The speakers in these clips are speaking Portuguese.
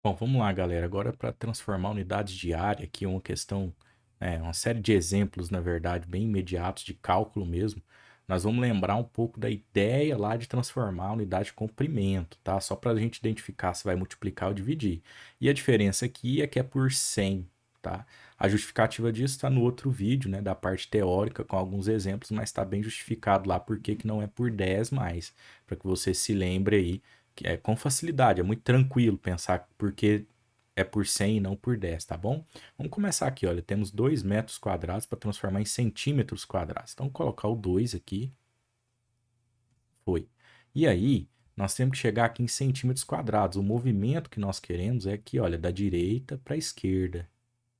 Bom, vamos lá, galera. Agora, para transformar unidades de área, aqui uma questão, uma série de exemplos, na verdade, bem imediatos de cálculo mesmo. Nós vamos lembrar um pouco da ideia lá de transformar a unidade de comprimento, tá? Só para a gente identificar se vai multiplicar ou dividir. E a diferença aqui é que é por 100, tá? A justificativa disso está no outro vídeo, né, da parte teórica, com alguns exemplos, mas está bem justificado lá porque que não é por 10 mais, para que você se lembre aí que é com facilidade, é muito tranquilo pensar porque é por 100 e não por 10, tá bom? Vamos começar aqui, olha, temos 2 metros quadrados para transformar em centímetros quadrados. Então, vou colocar o 2 aqui, foi. E aí, nós temos que chegar aqui em centímetros quadrados. O movimento que nós queremos é aqui, olha, da direita para a esquerda,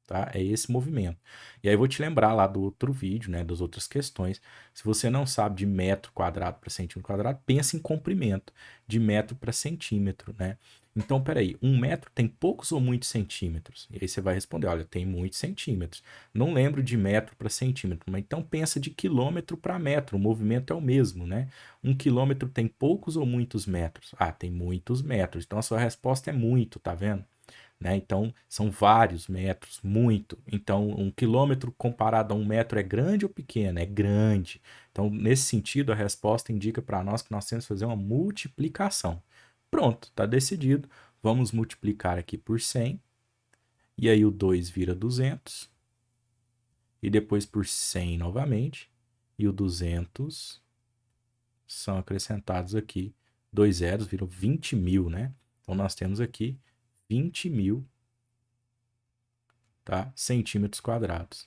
tá? É esse movimento. E aí eu vou te lembrar lá do outro vídeo, né, das outras questões. Se você não sabe de metro quadrado para centímetro quadrado, pensa em comprimento de metro para centímetro, né? Então, peraí, 1 metro tem poucos ou muitos centímetros? E aí você vai responder, olha, tem muitos centímetros. Não lembro de metro para centímetro, mas então pensa de quilômetro para metro, o movimento é o mesmo, né? 1 quilômetro tem poucos ou muitos metros? Ah, tem muitos metros. Então a sua resposta é muito, tá vendo? Né? Então, são vários metros, muito. Então, 1 quilômetro comparado a 1 metro é grande ou pequeno? É grande. Então, nesse sentido, a resposta indica para nós que nós temos que fazer uma multiplicação. Pronto, está decidido. Vamos multiplicar aqui por 100. E aí o 2 vira 200. E depois por 100 novamente. E o 200 são acrescentados aqui. 2 zeros viram 20 mil, né? Então, nós temos aqui 20 mil, tá? Centímetros quadrados.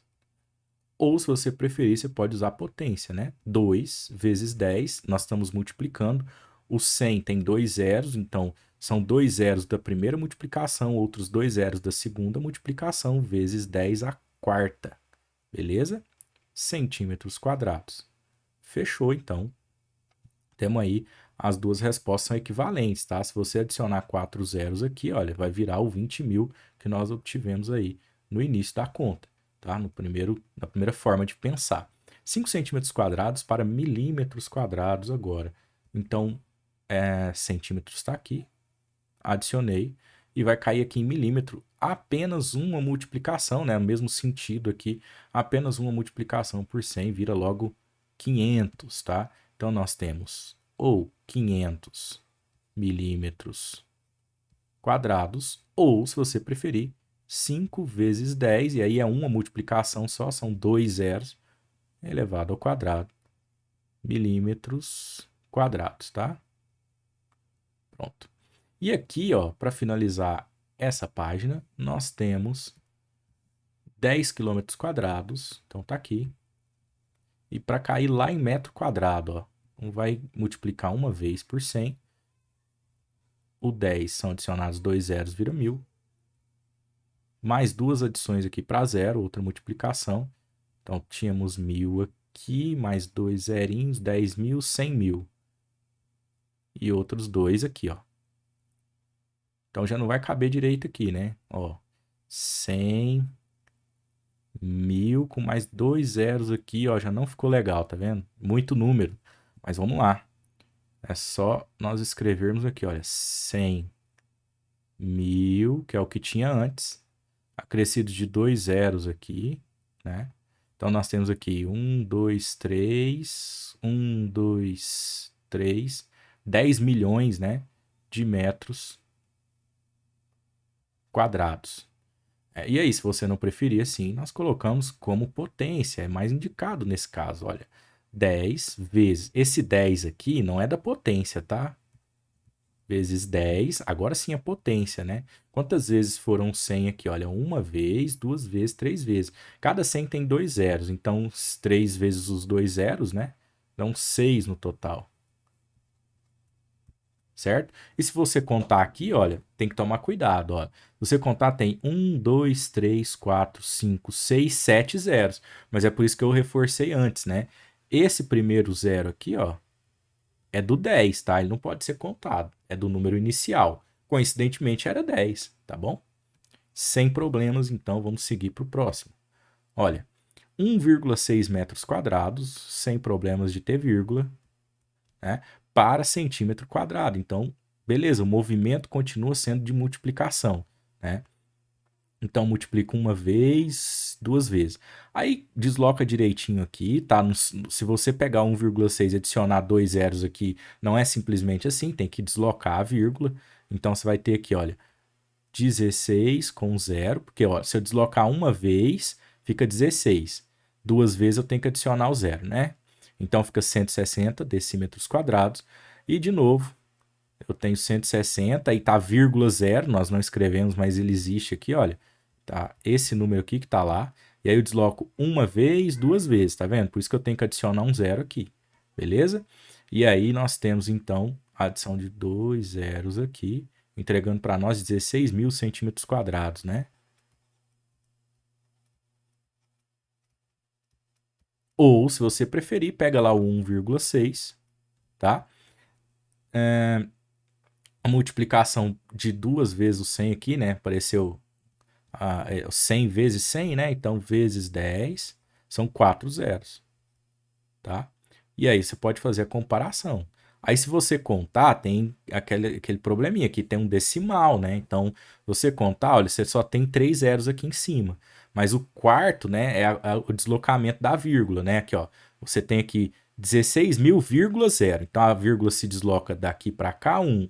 Ou, se você preferir, você pode usar a potência, né? 2 vezes 10, nós estamos multiplicando. O 100 tem 2 zeros, então são 2 zeros da primeira multiplicação, outros 2 zeros da segunda multiplicação, vezes 10 a quarta. Beleza? Centímetros quadrados. Fechou, então. Temos aí as duas respostas são equivalentes, tá? Se você adicionar 4 zeros aqui, olha, vai virar o 20 mil que nós obtivemos aí no início da conta, tá? Na primeira forma de pensar. 5 centímetros quadrados para milímetros quadrados agora. Então, centímetros está aqui, adicionei, e vai cair aqui em milímetro apenas uma multiplicação, né? No mesmo sentido aqui, apenas uma multiplicação por 100 vira logo 500, tá? Então, nós temos ou 500 milímetros quadrados, ou, se você preferir, 5 vezes 10, e aí é uma multiplicação só, são 2 zeros, elevado ao quadrado, milímetros quadrados, tá? Pronto. E aqui, ó, para finalizar essa página, nós temos 10 quilômetros quadrados, então tá aqui. E para cair lá em metro quadrado, ó, então vai multiplicar uma vez por 100. O 10 são adicionados 2 zeros, vira 1000. Mais duas adições aqui para zero, outra multiplicação. Então tínhamos 1000 aqui, mais 2 zerinhos, 10 mil, 100 mil. E outros dois aqui, ó. Então já não vai caber direito aqui, né? Ó, 100 mil com mais 2 zeros aqui, ó, já não ficou legal, tá vendo? Muito número. Mas vamos lá. É só nós escrevermos aqui, olha, 100 mil, que é o que tinha antes, acrescido de 2 zeros aqui, né? Então nós temos aqui 1, 2, 3, 1, 2, 3, 10 milhões, né, de metros quadrados. E aí, se você não preferir assim, nós colocamos como potência, é mais indicado nesse caso, olha. 10 vezes, esse 10 aqui não é da potência, tá? Vezes 10, agora sim a potência, né? Quantas vezes foram 100 aqui? Olha, uma vez, duas vezes, três vezes. Cada 100 tem dois zeros, então 3 vezes os dois zeros, né? Dão 6 no total, certo? E se você contar aqui, olha, tem que tomar cuidado, ó. Se você contar, tem 1, 2, 3, 4, 5, 6, 7 zeros. Mas é por isso que eu reforcei antes, né? Esse primeiro zero aqui, ó, é do 10, tá? Ele não pode ser contado. É do número inicial. Coincidentemente era 10, tá bom? Sem problemas, então vamos seguir para o próximo. Olha, 1,6 metros quadrados, sem problemas de ter vírgula, né? Para centímetro quadrado. Então, beleza, o movimento continua sendo de multiplicação, né? Então, multiplica uma vez, duas vezes. Aí, desloca direitinho aqui, tá? Se você pegar 1,6 e adicionar dois zeros aqui, não é simplesmente assim, tem que deslocar a vírgula. Então, você vai ter aqui, olha, 16 com zero, porque ó, se eu deslocar uma vez, fica 16. Duas vezes eu tenho que adicionar o zero, né? Então, fica 160 decímetros quadrados. E, de novo, eu tenho 160 e tá vírgula zero, nós não escrevemos, mas ele existe aqui, olha. Tá esse número aqui que tá lá. E aí eu desloco uma vez, duas vezes, tá vendo? Por isso que eu tenho que adicionar um zero aqui, beleza? E aí nós temos, então, a adição de dois zeros aqui, entregando para nós 16 mil centímetros quadrados, né? Ou, se você preferir, pega lá o 1,6, tá? A multiplicação de duas vezes o 100 aqui, né? Apareceu 100 vezes 100, né? Então, vezes 10 são 4 zeros, tá? E aí você pode fazer a comparação. Aí, se você contar, tem aquele probleminha aqui, tem um decimal, né? Então, você contar, olha, você só tem 3 zeros aqui em cima. Mas o quarto, né, é o deslocamento da vírgula, né? Aqui, ó, você tem aqui 16.000,0. Então, a vírgula se desloca daqui para cá, 1,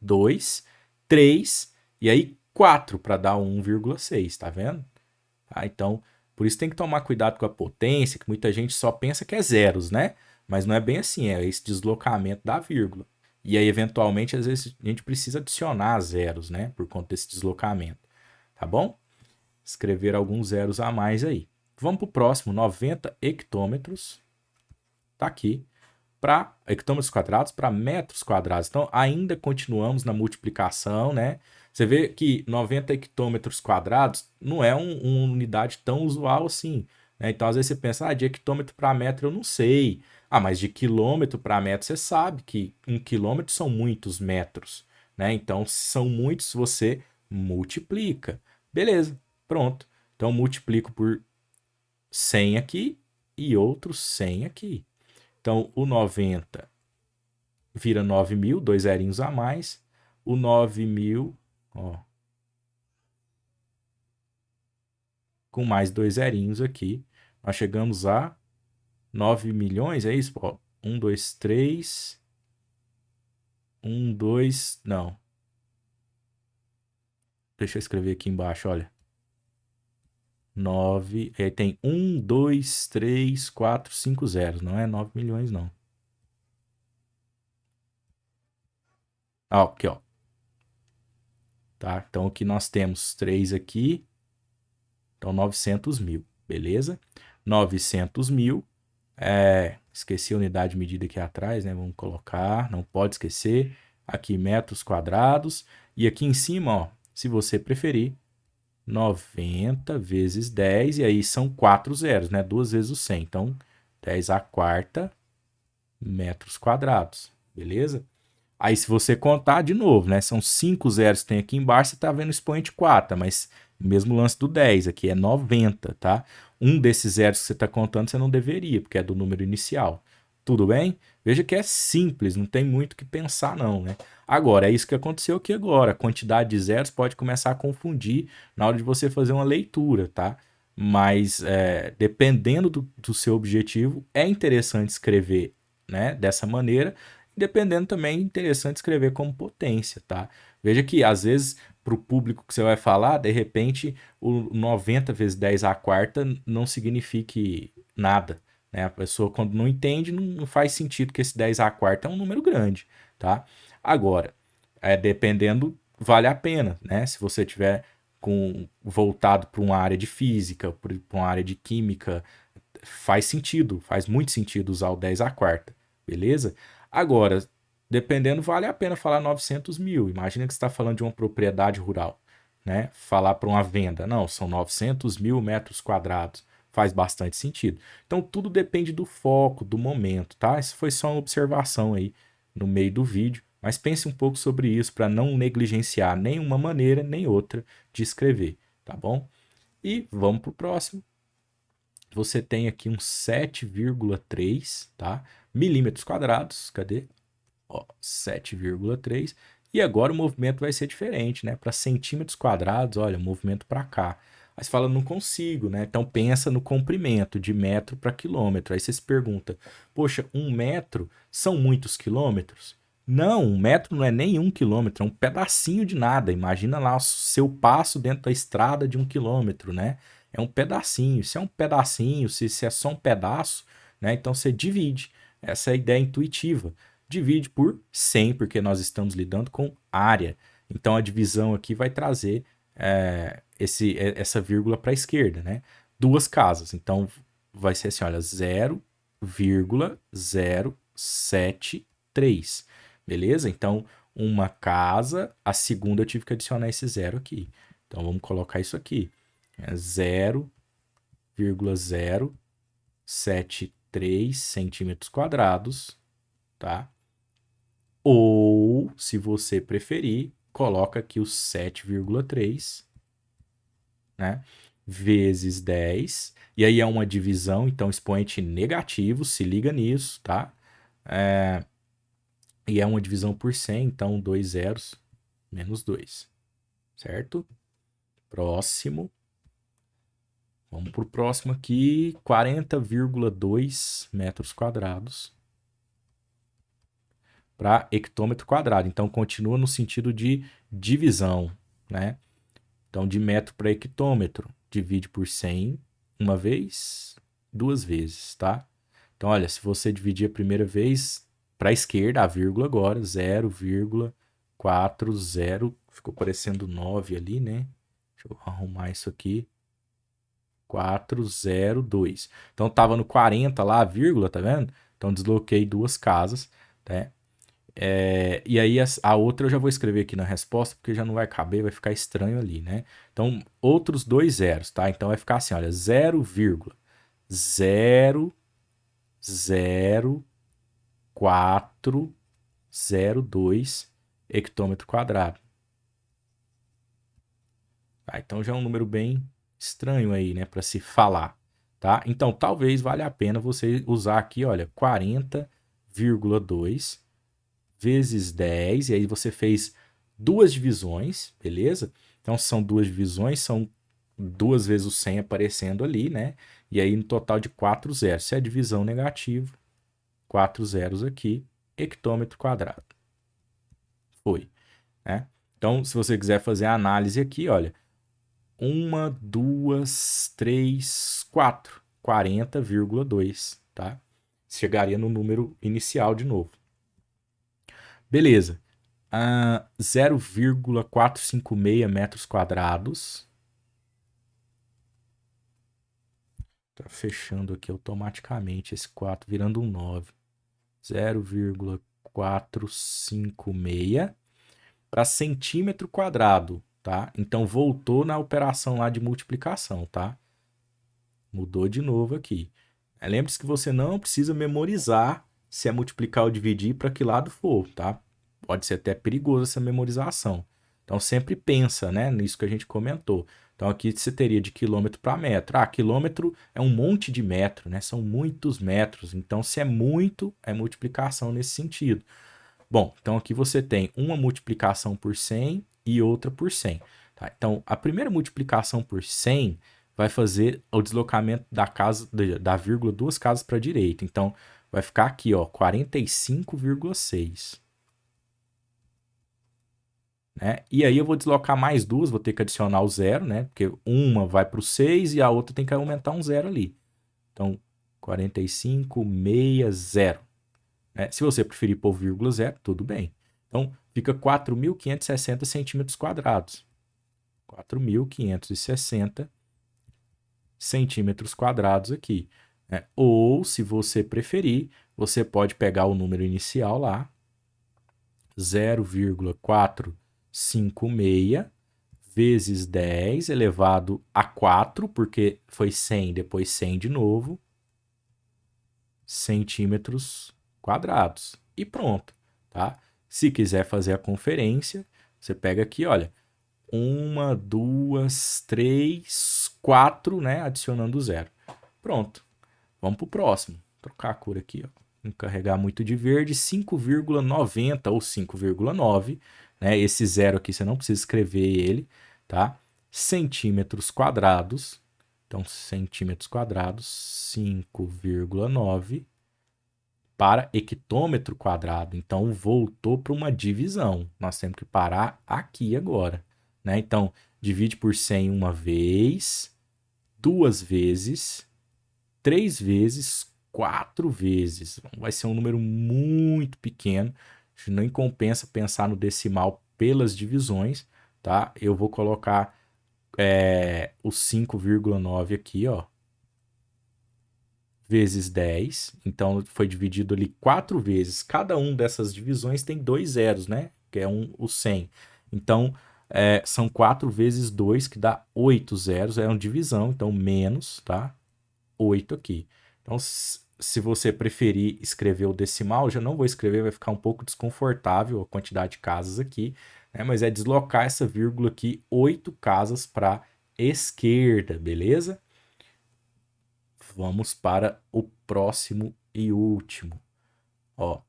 2, 3, e aí 4 para dar 1,6, tá vendo? Então, por isso tem que tomar cuidado com a potência, que muita gente só pensa que é zeros, né? Mas não é bem assim, é esse deslocamento da vírgula. E aí, eventualmente, às vezes a gente precisa adicionar zeros, né? Por conta desse deslocamento, tá bom? Escrever alguns zeros a mais aí. Vamos para o próximo, 90 hectômetros. Tá aqui. Para hectômetros quadrados para metros quadrados. Então, ainda continuamos na multiplicação, né? Você vê que 90 hectômetros quadrados não é uma unidade tão usual assim, né? Então, às vezes você pensa, de hectômetro para metro eu não sei. Mas de quilômetro para metro você sabe que 1 quilômetro são muitos metros, né? Então, se são muitos, você multiplica. Beleza, pronto. Então, multiplico por 100 aqui e outros 100 aqui. Então, o 90 vira 9.000, dois zerinhos a mais. O 9.000, ó, com mais dois zerinhos aqui, nós chegamos a 9 milhões, é isso? Ó, 1, 2, 3, 1, 2, não. Deixa eu escrever aqui embaixo, olha. 9, tem 1, 2, 3, 4, 5 zeros, não é 9 milhões, não. Aqui, ó. Tá? Então, aqui nós temos 3 aqui, então 900 mil, beleza? 900 mil, esqueci a unidade de medida aqui atrás, né? Vamos colocar, não pode esquecer. Aqui, metros quadrados. E aqui em cima, ó, se você preferir, 90 vezes 10, e aí são 4 zeros, né? Duas vezes o 100. Então, 10 a quarta metros quadrados, beleza? Aí, se você contar de novo, né? São 5 zeros que tem aqui embaixo, você está vendo o expoente 4, mas mesmo lance do 10, aqui é 90, tá? Um desses zeros que você está contando, você não deveria, porque é do número inicial. Tudo bem? Veja que é simples, não tem muito o que pensar, não, né? Agora, é isso que aconteceu aqui agora. A quantidade de zeros pode começar a confundir na hora de você fazer uma leitura, tá? Mas, dependendo do seu objetivo, é interessante escrever, né, dessa maneira. Dependendo também, é interessante escrever como potência, tá? Veja que, às vezes, para o público que você vai falar, de repente, o 90 vezes 10 à quarta não signifique nada, né? A pessoa, quando não entende, não faz sentido que esse 10 à quarta é um número grande, tá? Agora, dependendo, vale a pena, né? Se você tiver voltado para uma área de física, para uma área de química, faz sentido, faz muito sentido usar o 10 à quarta, beleza? Agora, dependendo, vale a pena falar 900 mil. Imagina que você está falando de uma propriedade rural, né? Falar para uma venda. Não, são 900 mil metros quadrados. Faz bastante sentido. Então, tudo depende do foco, do momento, tá? Isso foi só uma observação aí no meio do vídeo. Mas pense um pouco sobre isso para não negligenciar nenhuma maneira nem outra de escrever, tá bom? E vamos para o próximo. Você tem aqui um 7,3, tá? Milímetros quadrados, cadê? Ó, 7,3. E agora o movimento vai ser diferente, né? Para centímetros quadrados, olha, o movimento para cá. Aí você fala, não consigo, né? Então pensa no comprimento, de metro para quilômetro. Aí você se pergunta, poxa, 1 metro são muitos quilômetros? Não, 1 metro não é nem 1 quilômetro, é um pedacinho de nada. Imagina lá o seu passo dentro da estrada de 1 quilômetro, né? É um pedacinho. Se é um pedacinho, se é só um pedaço, né? Então você divide. Essa é a ideia intuitiva. Divide por 100, porque nós estamos lidando com área. Então a divisão aqui vai trazer essa vírgula para a esquerda, né? Duas casas. Então vai ser assim, olha, 0,073. Beleza? Então, uma casa, a segunda eu tive que adicionar esse zero aqui. Então, vamos colocar isso aqui. 0,073 centímetros quadrados, tá? Ou, se você preferir, coloca aqui o 7,3, né? Vezes 10. E aí é uma divisão, então expoente negativo, se liga nisso, tá? E é uma divisão por 100, então 2 zeros menos 2, certo? Próximo. Vamos para o próximo aqui, 40,2 metros quadrados para hectômetro quadrado. Então, continua no sentido de divisão, né? Então, de metro para hectômetro, divide por 100 uma vez, duas vezes, tá? Então, olha, se você dividir a primeira vez para a esquerda, a vírgula agora, 0,40, ficou parecendo 9 ali, né? Deixa eu arrumar isso aqui. 402. Então, tava no 40 lá, a vírgula, tá vendo? Então, desloquei duas casas, né? E aí a outra eu já vou escrever aqui na resposta, porque já não vai caber, vai ficar estranho ali, né? Então, outros dois zeros, tá? Então, vai ficar assim, olha, 0,00402 hectômetro quadrado. Tá? Então, já é um número bem estranho aí, né, para se falar, tá? Então, talvez valha a pena você usar aqui, olha, 40,2 vezes 10, e aí você fez duas divisões, beleza? Então, são duas divisões, são duas vezes o 100 aparecendo ali, né? E aí, no total de 4 zeros. Se é divisão negativa, 4 zeros aqui, hectômetro quadrado. Foi, né? Então, se você quiser fazer a análise aqui, olha, 1, 2, 3, 4. 40,2, tá? Chegaria no número inicial de novo. Beleza. 0,456 metros quadrados. Tá fechando aqui automaticamente esse 4, virando um 9. 0,456 para centímetro quadrado, tá? Então, voltou na operação lá de multiplicação, tá? Mudou de novo aqui. Lembre-se que você não precisa memorizar se é multiplicar ou dividir para que lado for, tá? Pode ser até perigoso essa memorização. Então, sempre pensa, né, nisso que a gente comentou. Então, aqui você teria de quilômetro para metro. Quilômetro é um monte de metro, né? São muitos metros. Então, se é muito, é multiplicação nesse sentido. Bom, então aqui você tem uma multiplicação por 100 e outra por 100. Tá? Então, a primeira multiplicação por 100 vai fazer o deslocamento da vírgula duas casas para a direita. Então, vai ficar aqui, ó, 45,6. Né? E aí eu vou deslocar mais duas, vou ter que adicionar o zero, né? Porque uma vai para o 6 e a outra tem que aumentar um zero ali. Então, 45,60. Né? Se você preferir pôr vírgula zero, tudo bem. Então, fica 4.560 centímetros quadrados. 4.560 centímetros quadrados aqui. Né? Ou, se você preferir, você pode pegar o número inicial lá, 0,456 vezes 10 elevado a 4, porque foi 100, depois 100 de novo, centímetros quadrados. E pronto, tá? Se quiser fazer a conferência, você pega aqui, olha, 1, 2, 3, 4, né? Adicionando zero. Pronto. Vamos pro próximo. Vou trocar a cor aqui, ó. Não carregar muito de verde, 5,90 ou 5,9 né? Esse zero aqui você não precisa escrever ele, tá? Centímetros quadrados, então centímetros quadrados, 5,9 para hectômetro quadrado. Então voltou para uma divisão. Nós temos que parar aqui agora, né? Então divide por 100 uma vez, duas vezes, três vezes, quatro vezes. Vai ser um número muito pequeno. Nem compensa pensar no decimal pelas divisões, tá? Eu vou colocar o 5,9 aqui, ó, vezes 10. Então foi dividido ali quatro vezes. Cada um dessas divisões tem dois zeros, né? Que é o 100. Então são 4 vezes 2, que dá 8 zeros. É uma divisão, então menos, tá? 8 aqui. Então, se você preferir escrever o decimal, já não vou escrever, vai ficar um pouco desconfortável a quantidade de casas aqui, né? Mas é deslocar essa vírgula aqui 8 casas para esquerda, beleza? Vamos para o próximo e último. Ó,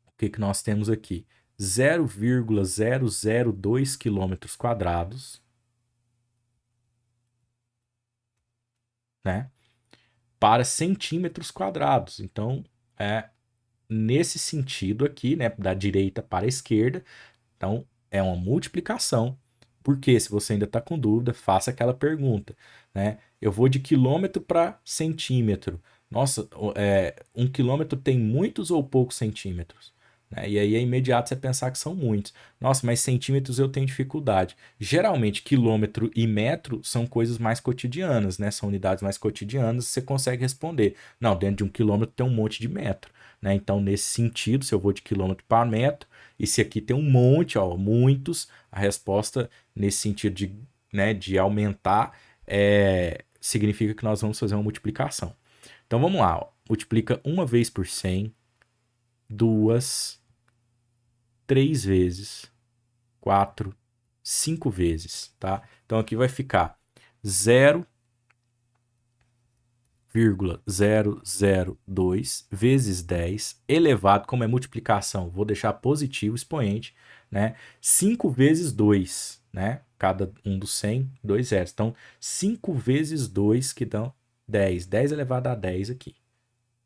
o que nós temos aqui? 0,002 quilômetros quadrados, né? Para centímetros quadrados. Então, nesse sentido aqui, né, da direita para a esquerda. Então, é uma multiplicação. Porque, se você ainda está com dúvida, faça aquela pergunta, né? Eu vou de quilômetro para centímetro. Nossa, 1 quilômetro tem muitos ou poucos centímetros? Né? E aí é imediato você pensar que são muitos. Nossa, mas centímetros eu tenho dificuldade. Geralmente, quilômetro e metro são coisas mais cotidianas, né? São unidades mais cotidianas, você consegue responder. Não, dentro de 1 quilômetro tem um monte de metro, né? Então, nesse sentido, se eu vou de quilômetro para metro, e se aqui tem um monte, ó, muitos, a resposta nesse sentido de aumentar significa que nós vamos fazer uma multiplicação. Então vamos lá, ó. Multiplica uma vez por 100, duas, três vezes, quatro, cinco vezes, tá? Então aqui vai ficar 0,002 vezes 10 elevado, como é multiplicação, vou deixar positivo expoente, né? 5 vezes 2, né? Cada um dos 100, 2 zeros. Então, 5 vezes 2 que dão 10. 10 elevado a 10 aqui.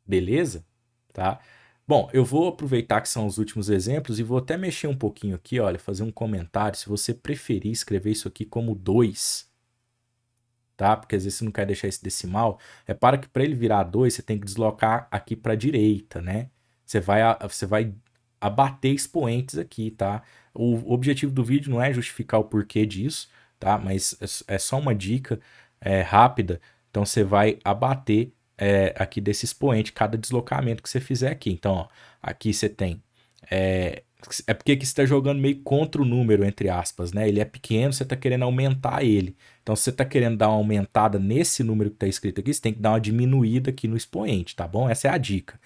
Beleza? Tá? Bom, eu vou aproveitar que são os últimos exemplos e vou até mexer um pouquinho aqui, olha, fazer um comentário. Se você preferir escrever isso aqui como 2, tá? Porque às vezes você não quer deixar esse decimal. Repara que para ele virar 2, você tem que deslocar aqui para a direita, né? Você vai abater expoentes aqui, tá? O objetivo do vídeo não é justificar o porquê disso, tá? Mas é só uma dica rápida. Então você vai abater aqui desse expoente cada deslocamento que você fizer aqui. Então, ó, aqui você tem porque aqui você está jogando meio contra o número, entre aspas, né? Ele é pequeno, você está querendo aumentar ele. Então, se você está querendo dar uma aumentada nesse número que está escrito aqui, você tem que dar uma diminuída aqui no expoente, tá bom? Essa é a dica.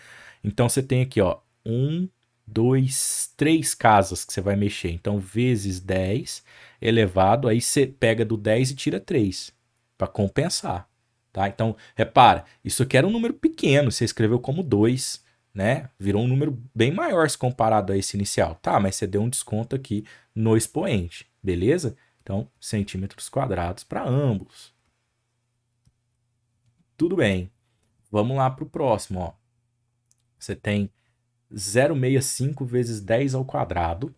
Então, você tem aqui, ó, 1, 2, 3 casas que você vai mexer. Então, vezes 10 elevado, aí você pega do 10 e tira 3 para compensar, tá? Então, repara, isso aqui era um número pequeno, você escreveu como 2, né? Virou um número bem maior se comparado a esse inicial. Tá, mas você deu um desconto aqui no expoente, beleza? Então, centímetros quadrados para ambos. Tudo bem. Vamos lá para o próximo, ó. Você tem 0,65 vezes 10 ao quadrado,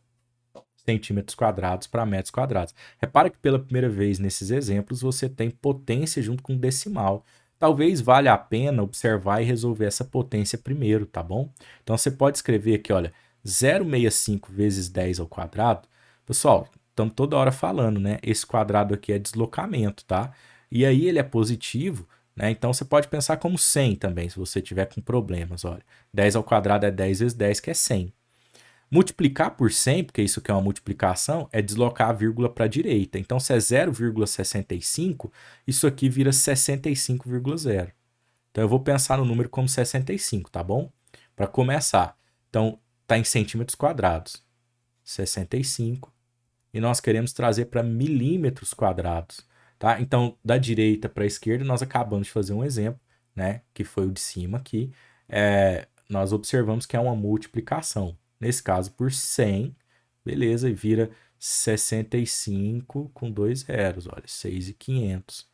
centímetros quadrados para metros quadrados. Repara que pela primeira vez nesses exemplos você tem potência junto com decimal. Talvez valha a pena observar e resolver essa potência primeiro, tá bom? Então você pode escrever aqui, olha, 0,65 vezes 10 ao quadrado. Pessoal, estamos toda hora falando, né? Esse quadrado aqui é deslocamento, tá? E aí ele é positivo, né? Então você pode pensar como 100 também, se você tiver com problemas, olha. 10 ao quadrado é 10 vezes 10, que é 100. Multiplicar por 100, porque isso aqui é uma multiplicação, é deslocar a vírgula para a direita. Então, se é 0,65, isso aqui vira 65,0. Então, eu vou pensar no número como 65, tá bom? Para começar. Então, está em centímetros quadrados. 65. E nós queremos trazer para milímetros quadrados. Tá? Então, da direita para a esquerda, nós acabamos de fazer um exemplo, né? Que foi o de cima aqui. Nós observamos que é uma multiplicação. Nesse caso, por 100 Beleza, e vira 65 com dois zeros, olha, 6.500.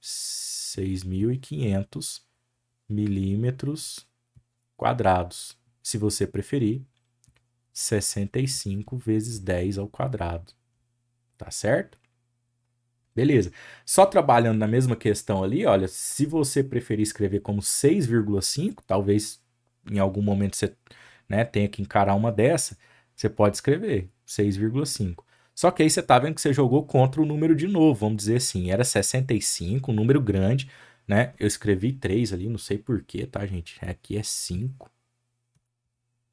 6.500 milímetros quadrados. Se você preferir, 65 vezes 10 ao quadrado. Tá certo? Beleza. Só trabalhando na mesma questão ali, olha, se você preferir escrever como 6,5, talvez em algum momento você, né, tenha que encarar uma dessa, você pode escrever 6,5. Só que aí você tá vendo que você jogou contra o número de novo, vamos dizer assim, era 65, um número grande, né? Eu escrevi 3 ali, não sei porquê, tá, gente? Aqui é 5.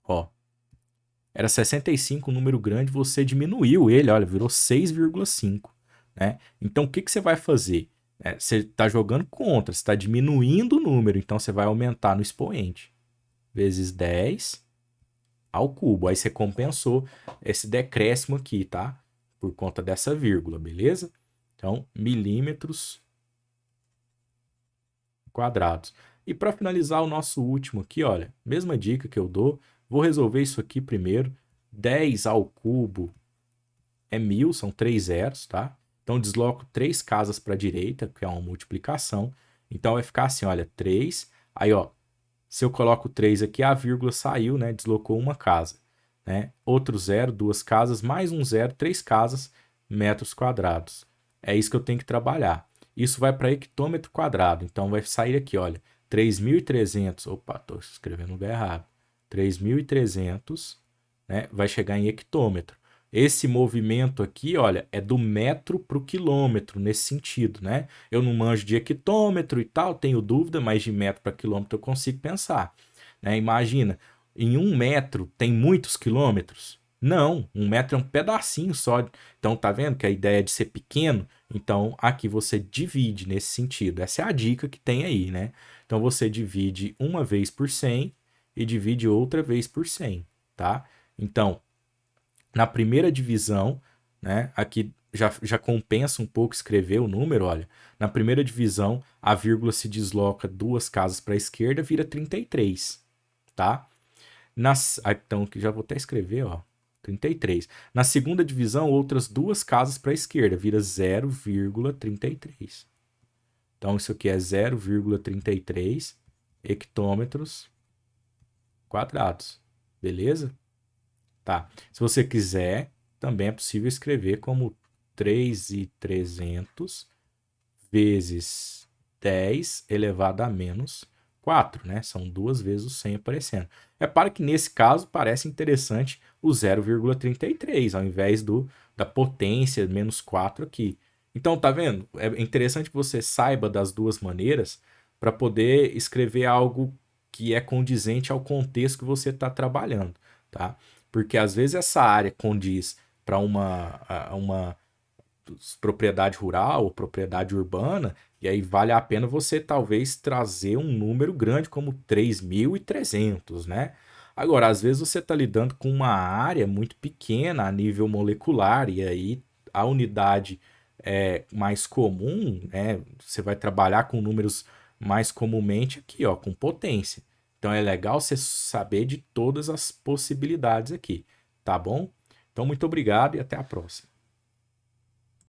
Ó, era 65, um número grande, você diminuiu ele, olha, virou 6,5, né? Então, o que que você vai fazer? Você está jogando contra, você está diminuindo o número, então você vai aumentar no expoente. Vezes 10 ao cubo. Aí você compensou esse decréscimo aqui, tá? Por conta dessa vírgula, beleza? Então, milímetros quadrados. E para finalizar o nosso último aqui, olha, mesma dica que eu dou, vou resolver isso aqui primeiro. 10 ao cubo é 1.000, são 3 zeros, tá? Então desloco 3 casas para a direita, que é uma multiplicação. Então vai ficar assim, olha, 3. Aí, ó, se eu coloco 3 aqui, a vírgula saiu, né? Deslocou uma casa, né? Outro zero, 2 casas, mais um zero, 3 casas, metros quadrados. É isso que eu tenho que trabalhar. Isso vai para hectômetro quadrado. Então vai sair aqui, olha, 3.300. Opa, estou escrevendo no lugar errado. 3.300, né? Vai chegar em hectômetro. Esse movimento aqui, olha, é do metro para o quilômetro, nesse sentido, né? Eu não manjo de hectômetro e tal, tenho dúvida, mas de metro para quilômetro eu consigo pensar, né? Imagina, em 1 metro tem muitos quilômetros? Não, 1 metro é um pedacinho só. Então, tá vendo que a ideia é de ser pequeno? Então, aqui você divide nesse sentido. Essa é a dica que tem aí, né? Então, você divide uma vez por 100 e divide outra vez por 100, tá? Então, na primeira divisão, né, aqui já compensa um pouco escrever o número, olha. Na primeira divisão, a vírgula se desloca 2 casas para a esquerda, vira 33, tá? Então, já vou até escrever, ó, 33. Na segunda divisão, outras 2 casas para a esquerda, vira 0,33. Então, isso aqui é 0,33 hectômetros quadrados, beleza? Tá. Se você quiser, também é possível escrever como 3.300 vezes 10 elevado a menos 4, né? São 2 vezes o 100 aparecendo. Repara que nesse caso parece interessante o 0,33 ao invés da potência menos 4 aqui. Então, tá vendo? É interessante que você saiba das duas maneiras para poder escrever algo que é condizente ao contexto que você está trabalhando, tá? Porque às vezes essa área condiz para uma propriedade rural ou propriedade urbana, e aí vale a pena você talvez trazer um número grande como 3.300, né? Agora, às vezes você está lidando com uma área muito pequena a nível molecular, e aí a unidade mais comum, né? Você vai trabalhar com números mais comumente aqui, ó, com potência. Então é legal você saber de todas as possibilidades aqui, tá bom? Então, muito obrigado e até a próxima.